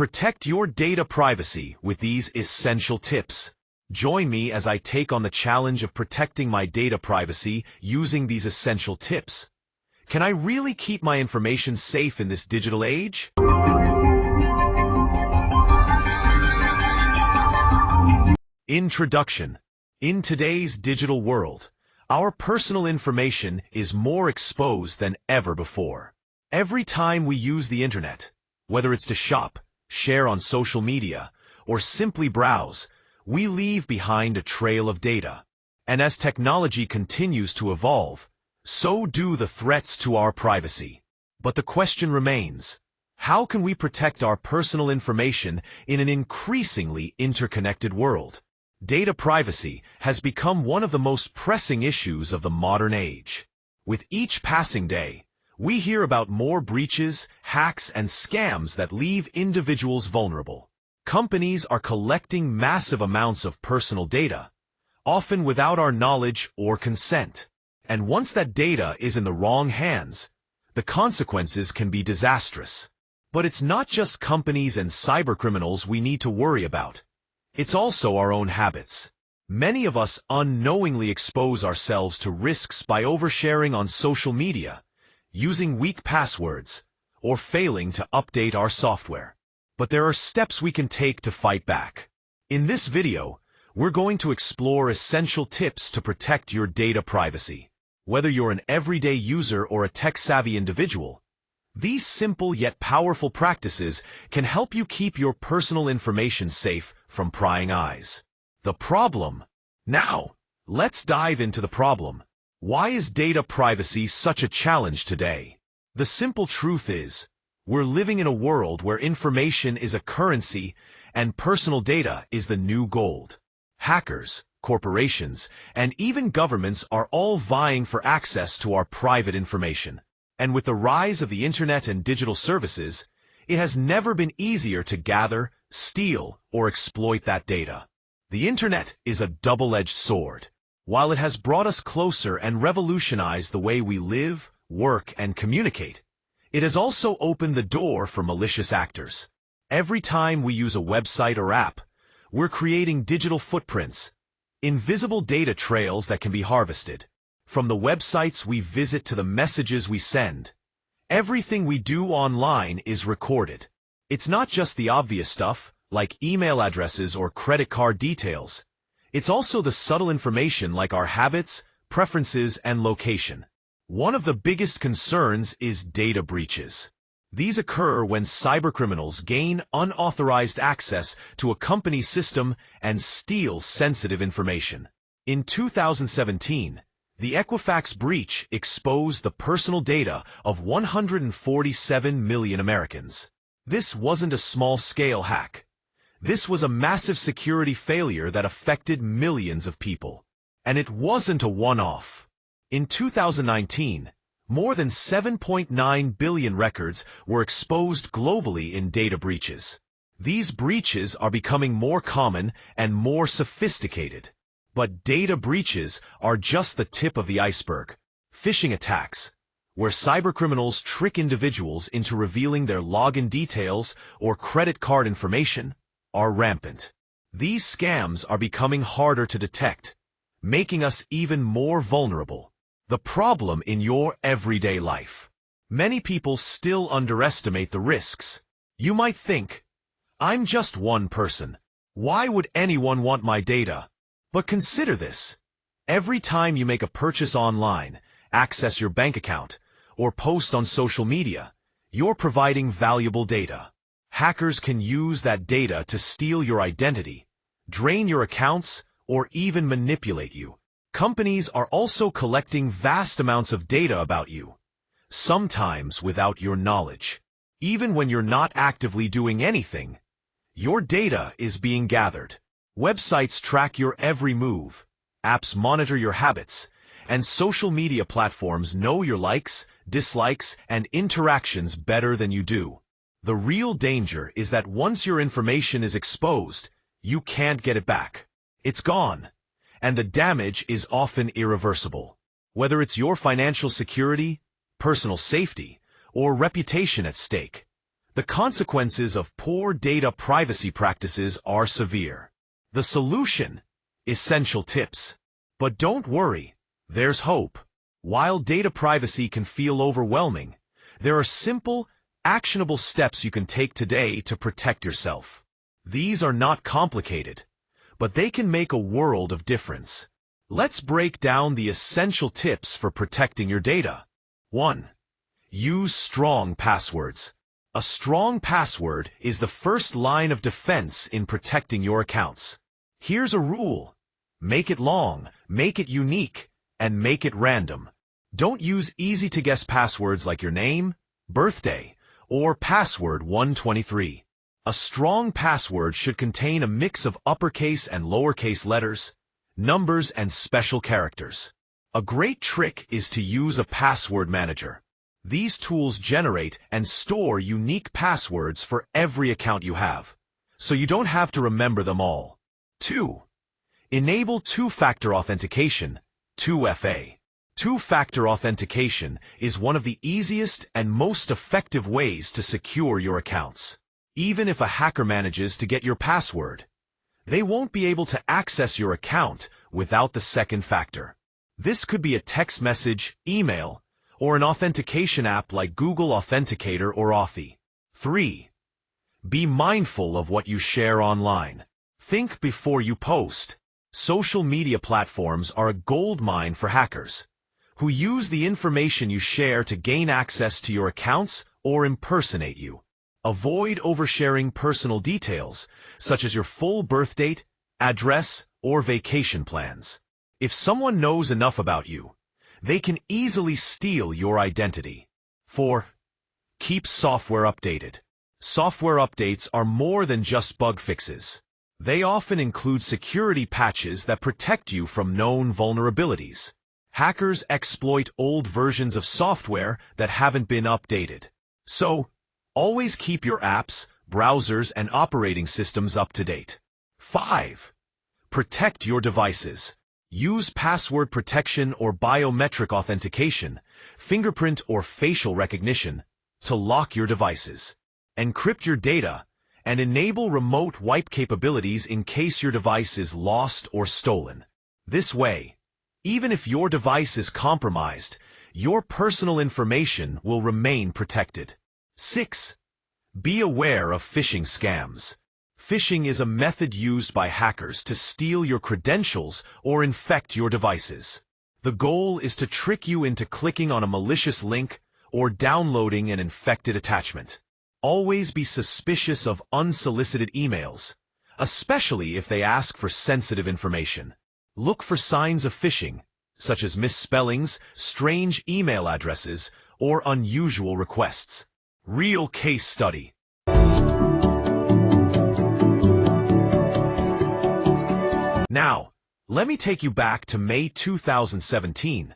Protect your data privacy with these essential tips. Join me as I take on the challenge of protecting my data privacy using these essential tips. Can I really keep my information safe in this digital age? Introduction. In today's digital world, our personal information is more exposed than ever before. Every time we use the internet, whether it's to shop, share on social media, or simply browse, we leave behind a trail of data. And as technology continues to evolve, so do the threats to our privacy. But the question remains, how can we protect our personal information in an increasingly interconnected world? Data privacy has become one of the most pressing issues of the modern age. With each passing day, we hear about more breaches, hacks, and scams that leave individuals vulnerable. Companies are collecting massive amounts of personal data, often without our knowledge or consent. And once that data is in the wrong hands, the consequences can be disastrous. But it's not just companies and cybercriminals we need to worry about. It's also our own habits. Many of us unknowingly expose ourselves to risks by oversharing on social media, using weak passwords, or failing to update our software. But there are steps we can take to fight back. In this video, we're going to explore essential tips to protect your data privacy. Whether you're an everyday user or a tech-savvy individual, these simple yet powerful practices can help you keep your personal information safe from prying eyes. The problem. Now, let's dive into the problem. Why is data privacy such a challenge today? The simple truth is, we're living in a world where information is a currency and personal data is the new gold. Hackers, corporations, and even governments are all vying for access to our private information. And with the rise of the internet and digital services, it has never been easier to gather, steal, or exploit that data. The internet is a double-edged sword. While it has brought us closer and revolutionized the way we live, work, and communicate, it has also opened the door for malicious actors. Every time we use a website or app, we're creating digital footprints, invisible data trails that can be harvested. From the websites we visit to the messages we send, everything we do online is recorded. It's not just the obvious stuff, like email addresses or credit card details. It's also the subtle information like our habits, preferences, and location. One of the biggest concerns is data breaches. These occur when cybercriminals gain unauthorized access to a company's system and steal sensitive information. In 2017, the Equifax breach exposed the personal data of 147 million Americans. This wasn't a small-scale hack. This was a massive security failure that affected millions of people. And it wasn't a one-off. In 2019, more than 7.9 billion records were exposed globally in data breaches. These breaches are becoming more common and more sophisticated. But data breaches are just the tip of the iceberg. Phishing attacks, where cybercriminals trick individuals into revealing their login details or credit card information, are rampant. These scams are becoming harder to detect, making us even more vulnerable. The problem in your everyday life. Many people still underestimate the risks. You might think, I'm just one person. Why would anyone want my data? But consider this. Every time you make a purchase online, access your bank account, or post on social media, you're providing valuable data. Hackers can use that data to steal your identity, drain your accounts, or even manipulate you. Companies are also collecting vast amounts of data about you, sometimes without your knowledge. Even when you're not actively doing anything, your data is being gathered. Websites track your every move, apps monitor your habits, and social media platforms know your likes, dislikes, and interactions better than you do. The real danger is that once your information is exposed, you can't get it back. It's gone, and the damage is often irreversible. Whether it's your financial security, personal safety, or reputation at stake, The consequences of poor data privacy practices are severe. The solution? Essential tips. But don't worry, there's hope. While data privacy can feel overwhelming, there are simple, actionable steps you can take today to protect yourself. These are not complicated, but they can make a world of difference. Let's break down the essential tips for protecting your data. 1. Use strong passwords. A strong password is the first line of defense in protecting your accounts. Here's a rule. Make it long, make it unique, and make it random. Don't use easy-to-guess passwords like your name, birthday, or password 123. A strong password should contain a mix of uppercase and lowercase letters, numbers, and special characters. A great trick is to use a password manager. These tools generate and store unique passwords for every account you have, so you don't have to remember them all. 2. Enable two-factor authentication, 2FA. Two-factor authentication is one of the easiest and most effective ways to secure your accounts. Even if a hacker manages to get your password, they won't be able to access your account without the second factor. This could be a text message, email, or an authentication app like Google Authenticator or Authy. 3. Be mindful of what you share online. Think before you post. Social media platforms are a goldmine for hackers, who use the information you share to gain access to your accounts or impersonate you. Avoid oversharing personal details, such as your full birth date, address, or vacation plans. If someone knows enough about you, they can easily steal your identity. 4. Keep software updated. Software updates are more than just bug fixes. They often include security patches that protect you from known vulnerabilities. Hackers exploit old versions of software that haven't been updated. So, always keep your apps, browsers, and operating systems up to date. 5. Protect your devices. Use password protection or biometric authentication, fingerprint or facial recognition, to lock your devices. Encrypt your data, and enable remote wipe capabilities in case your device is lost or stolen. This way, even if your device is compromised, your personal information will remain protected. 6. Be aware of phishing scams. Phishing is a method used by hackers to steal your credentials or infect your devices. The goal is to trick you into clicking on a malicious link or downloading an infected attachment. Always be suspicious of unsolicited emails, especially if they ask for sensitive information. Look for signs of phishing, such as misspellings, strange email addresses, or unusual requests. Real case study. Now, let me take you back to May 2017,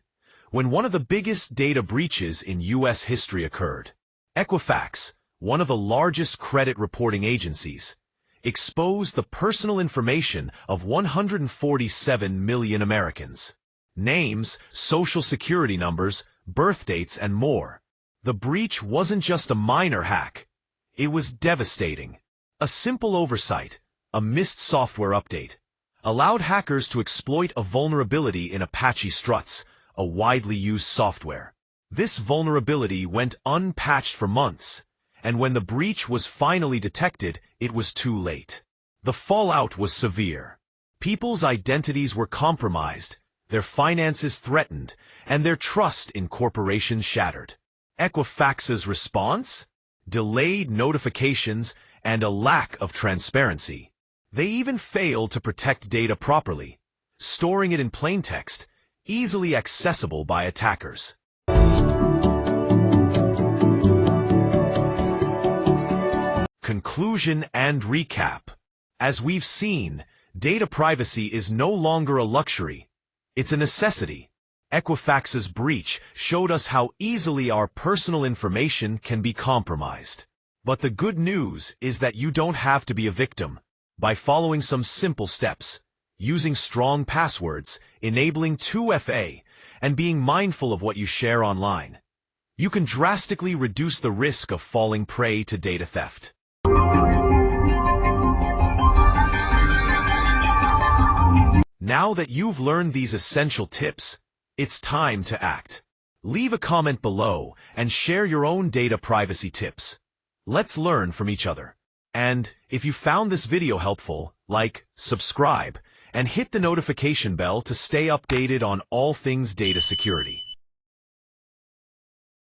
when one of the biggest data breaches in U.S. history occurred. Equifax, one of the largest credit reporting agencies, exposed the personal information of 147 million Americans. Names, social security numbers, birth dates, and more. The breach wasn't just a minor hack. It was devastating. A simple oversight, a missed software update, allowed hackers to exploit a vulnerability in Apache Struts, a widely used software. This vulnerability went unpatched for months, and when the breach was finally detected, it was too late. The fallout was severe. People's identities were compromised, their finances threatened, and their trust in corporations shattered. Equifax's response? Delayed notifications and a lack of transparency. They even failed to protect data properly, storing it in plain text, easily accessible by attackers. Conclusion and recap. As we've seen, data privacy is no longer a luxury. It's a necessity. Equifax's breach showed us how easily our personal information can be compromised. But the good news is that you don't have to be a victim. By following some simple steps, using strong passwords, enabling 2FA, and being mindful of what you share online, you can drastically reduce the risk of falling prey to data theft. Now that you've learned these essential tips, it's time to act. Leave a comment below and share your own data privacy tips. Let's learn from each other. And if you found this video helpful, like, subscribe, and hit the notification bell to stay updated on all things data security.